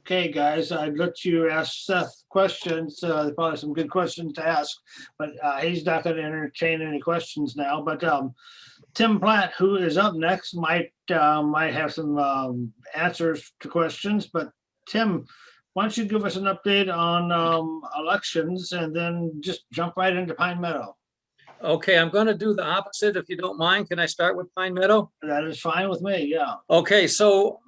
Okay, guys, I'd let you ask Seth questions. Probably some good questions to ask, but he's not going to entertain any questions now. But Tim Platt, who is up next, might have some answers to questions. But Tim, why don't you give us an update on elections and then just jump right into Pine Meadow? Okay, I'm going to do the opposite if you don't mind. Can I start with Pine Meadow? That is fine with me. Yeah. Okay, so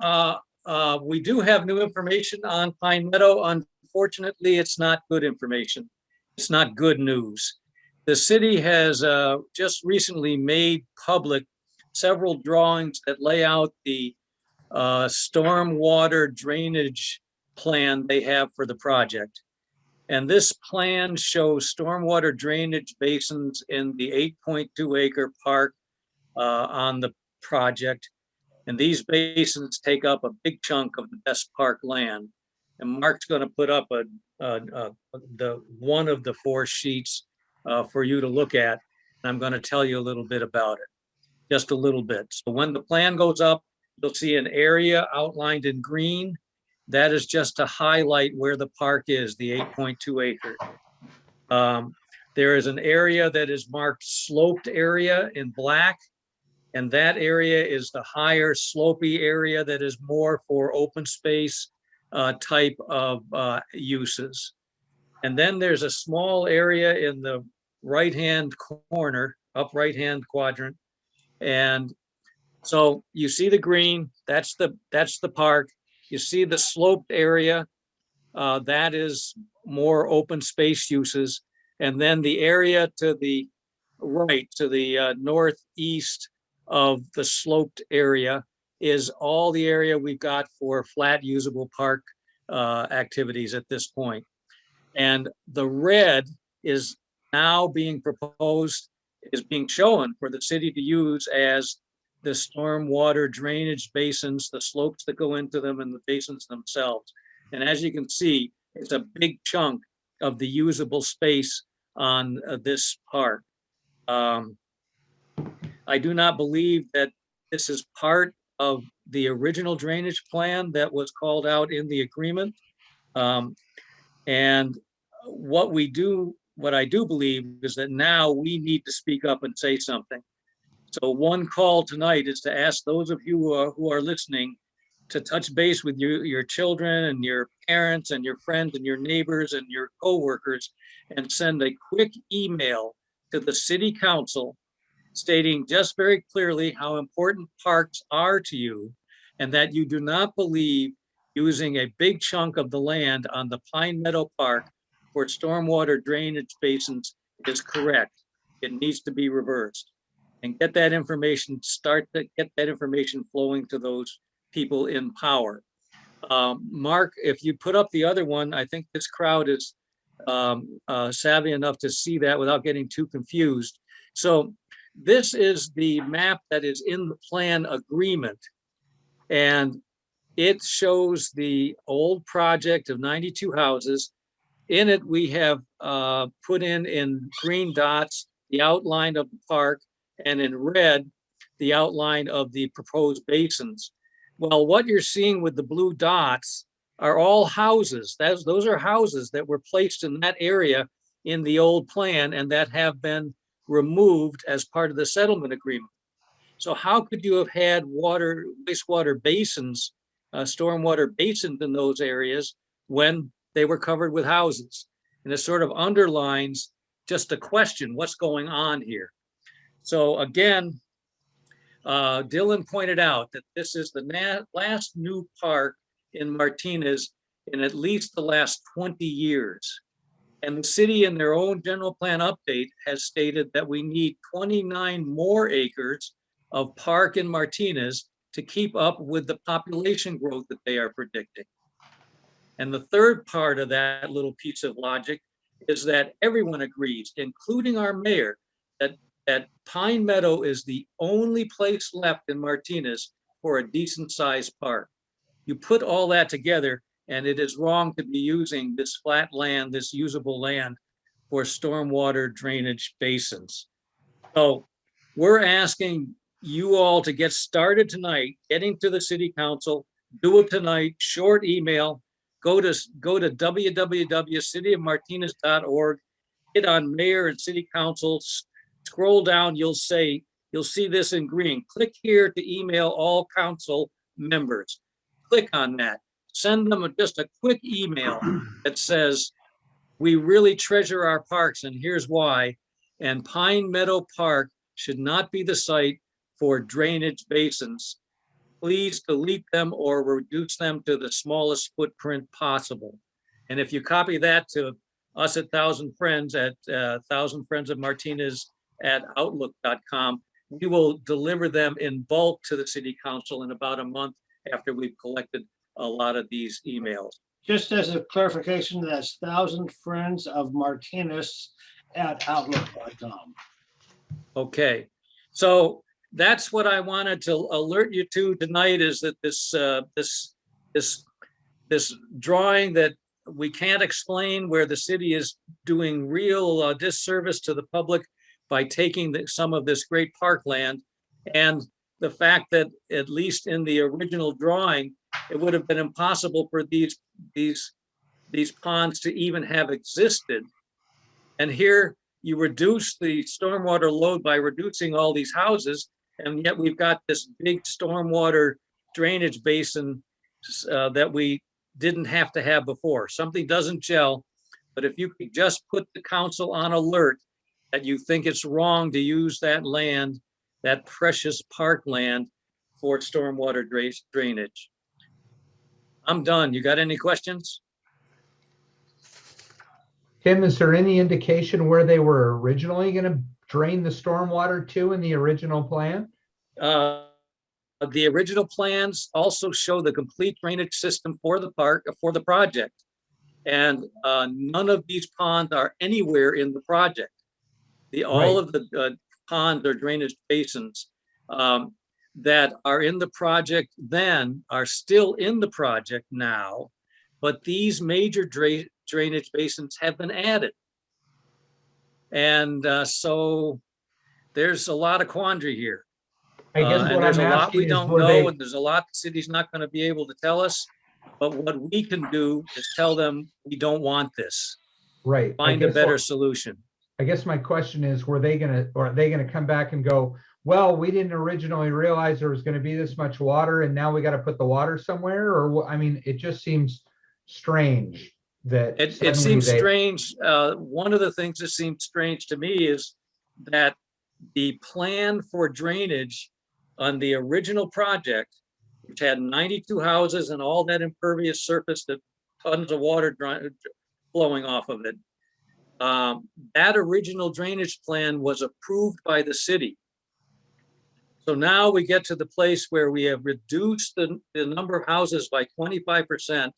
we do have new information on Pine Meadow. Unfortunately, it's not good information. It's not good news. The city has just recently made public several drawings that lay out the stormwater drainage plan they have for the project. And this plan shows stormwater drainage basins in the 8.2 acre park on the project. And these basins take up a big chunk of the best park land. And Mark's going to put up the one of the 4 sheets for you to look at. And I'm going to tell you a little bit about it, just a little bit. So when the plan goes up, you'll see an area outlined in green. That is just to highlight where the park is, the 8.2 acre. There is an area that is marked sloped area in black, and that area is the higher slopey area that is more for open space type of uses. And then there's a small area in the right-hand corner, up right-hand quadrant. And so you see the green, that's the park. You see the sloped area, that is more open space uses. And then the area to the right, to the northeast of the sloped area is all the area we've got for flat usable park activities at this point. And the red is now being proposed, is being shown for the city to use as the stormwater drainage basins, the slopes that go into them and the basins themselves. And as you can see, it's a big chunk of the usable space on this park. I do not believe that this is part of the original drainage plan that was called out in the agreement. And what I do believe is that now we need to speak up and say something. So one call tonight is to ask those of you who are listening to touch base with your children and your parents and your friends and your neighbors and your coworkers and send a quick email to the city council stating just very clearly how important parks are to you and that you do not believe using a big chunk of the land on the Pine Meadow Park for stormwater drainage basins is correct. It needs to be reversed. And get that information, get that information flowing to those people in power. Mark, if you put up the other one, I think this crowd is savvy enough to see that without getting too confused. So this is the map that is in the plan agreement. And it shows the old project of 92 houses. In it, we have put in green dots the outline of the park, and in red, the outline of the proposed basins. Well, what you're seeing with the blue dots are all houses. Those are houses that were placed in that area in the old plan and that have been removed as part of the settlement agreement. So how could you have had wastewater basins, stormwater basins in those areas when they were covered with houses? And it sort of underlines just a question, what's going on here? So again, Dylan pointed out that this is the last new park in Martinez in at least the last 20 years. And the city in their own general plan update has stated that we need 29 more acres of park in Martinez to keep up with the population growth that they are predicting. And the third part of that little piece of logic is that everyone agrees, including our mayor, that Pine Meadow is the only place left in Martinez for a decent sized park. You put all that together and it is wrong to be using this flat land, this usable land for stormwater drainage basins. So we're asking you all to get started tonight, getting to the city council, do it tonight, short email, go to www.cityofmartinez.org, hit on mayor and city council, scroll down, you'll see this in green. Click here to email all council members. Click on that. Send them just a quick email that says, we really treasure our parks and here's why. And Pine Meadow Park should not be the site for drainage basins. Please delete them or reduce them to the smallest footprint possible. And if you copy that to us at Thousand Friends at Thousand Friends of Martinez at outlook.com, we will deliver them in bulk to the city council in about a month after we've collected a lot of these emails. Just as a clarification, that's Thousand Friends of Martinez at outlook.com. Okay, so that's what I wanted to alert you to tonight, is that this drawing that we can't explain, where the city is doing real disservice to the public by taking some of this great parkland, and the fact that at least in the original drawing, it would have been impossible for these ponds to even have existed. And here you reduce the stormwater load by reducing all these houses, and yet we've got this big stormwater drainage basin that we didn't have to have before. Something doesn't gel, but if you could just put the council on alert that you think it's wrong to use that land, that precious parkland, for stormwater drainage. I'm done. You got any questions? Tim, is there any indication where they were originally going to drain the stormwater to in the original plan? The original plans also show the complete drainage system for the park, for the project. And none of these ponds are anywhere in the project. All of the ponds or drainage basins that are in the project then are still in the project now, but these major drainage basins have been added. And so there's a lot of quandary here. I guess and what there's I'm a lot asking we is, don't were know, they, and there's a lot the city's not going to be able to tell us. But what we can do is tell them we don't want this. right? Find a better solution. I guess my question is, are they gonna come back and go, well, we didn't originally realize there was gonna be this much water and now we got to put the water somewhere? Or I mean, it just seems strange that it seems strange. One of the things that seems strange to me is that the plan for drainage on the original project, which had 92 houses and all that impervious surface, that tons of water flowing off of it, that original drainage plan was approved by the city. So now we get to the place where we have reduced the number of houses by 25%,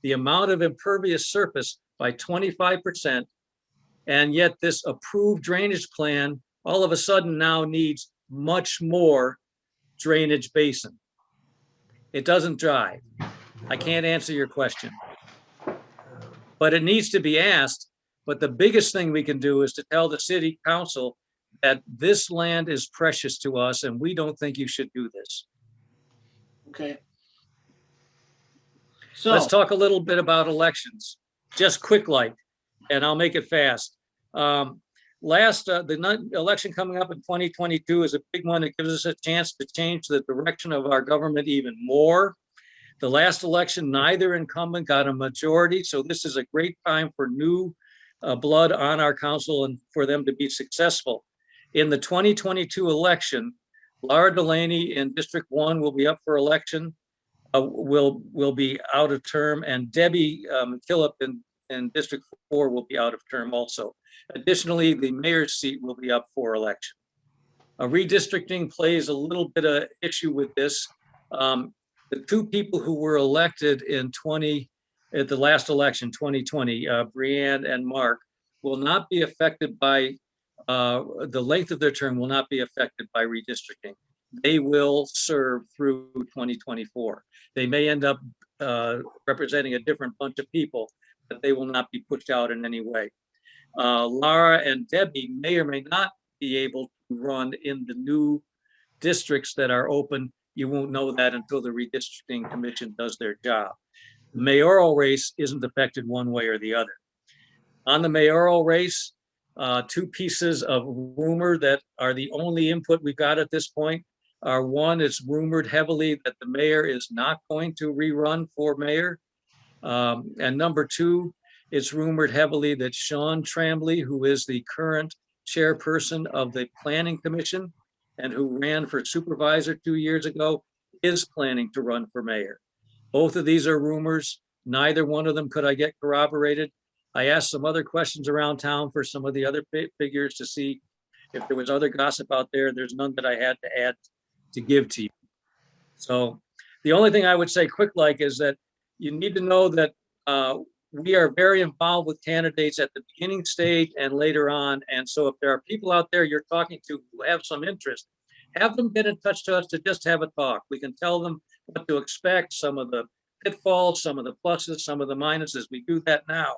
the amount of impervious surface by 25%, and yet this approved drainage plan all of a sudden now needs much more drainage basin. It doesn't jive. I can't answer your question, but it needs to be asked. But the biggest thing we can do is to tell the city council that this land is precious to us and we don't think you should do this. Okay. So let's talk a little bit about elections, just quick like, and I'll make it fast. The election coming up in 2022 is a big one. It gives us a chance to change the direction of our government even more. The last election, neither incumbent got a majority, so this is a great time for new blood on our council and for them to be successful. In the 2022 election, Laura Delaney in District 1 will be up for election, will be out of term, and Debbie Phillip in District 4 will be out of term also. Additionally, the mayor's seat will be up for election. Redistricting plays a little bit of issue with this. The two people who were elected at the last election, 2020, Brianne and Mark, will not be affected by, the length of their term will not be affected by redistricting. They will serve through 2024. They may end up representing a different bunch of people, but they will not be pushed out in any way. Laura and Debbie may or may not be able to run in the new districts that are open. You won't know that until the redistricting commission does their job. The mayoral race isn't affected one way or the other. On the mayoral race, two pieces of rumor that are the only input we've got at this point are: one, it's rumored heavily that the mayor is not going to rerun for mayor. And number two, it's rumored heavily that Sean Tremblay, who is the current chairperson of the Planning Commission and who ran for supervisor 2 years ago, is planning to run for mayor. Both of these are rumors. Neither one of them could I get corroborated. I asked some other questions around town for some of the other figures to see if there was other gossip out there. There's none that I had to add to give to you. So the only thing I would say quick like is that you need to know that we are very involved with candidates at the beginning stage and later on. And so if there are people out there you're talking to who have some interest, have them get in touch to us to just have a talk. We can tell them what to expect, some of the pitfalls, some of the pluses, some of the minuses. We do that now.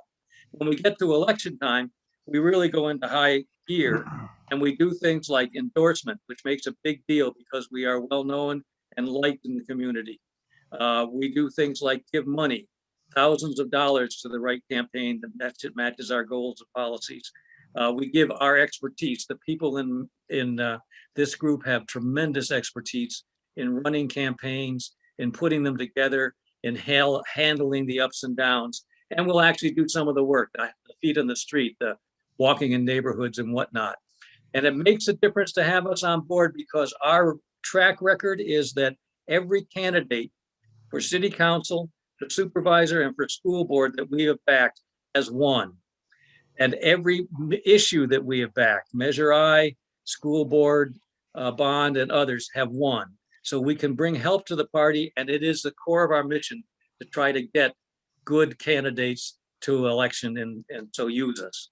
When we get to election time, we really go into high gear and we do things like endorsement, which makes a big deal because we are well known and liked in the community. We do things like give money, thousands of dollars to the right campaign that matches our goals and policies. We give our expertise. The people in this group have tremendous expertise in running campaigns, in putting them together, in handling the ups and downs. And we'll actually do some of the work, the feet on the street, the walking in neighborhoods and whatnot. And it makes a difference to have us on board because our track record is that every candidate for city council, for supervisor, and for school board that we have backed has won. And every issue that we have backed, Measure I, school board, bond, and others have won. So we can bring help to the party, and it is the core of our mission to try to get good candidates to election and so use us.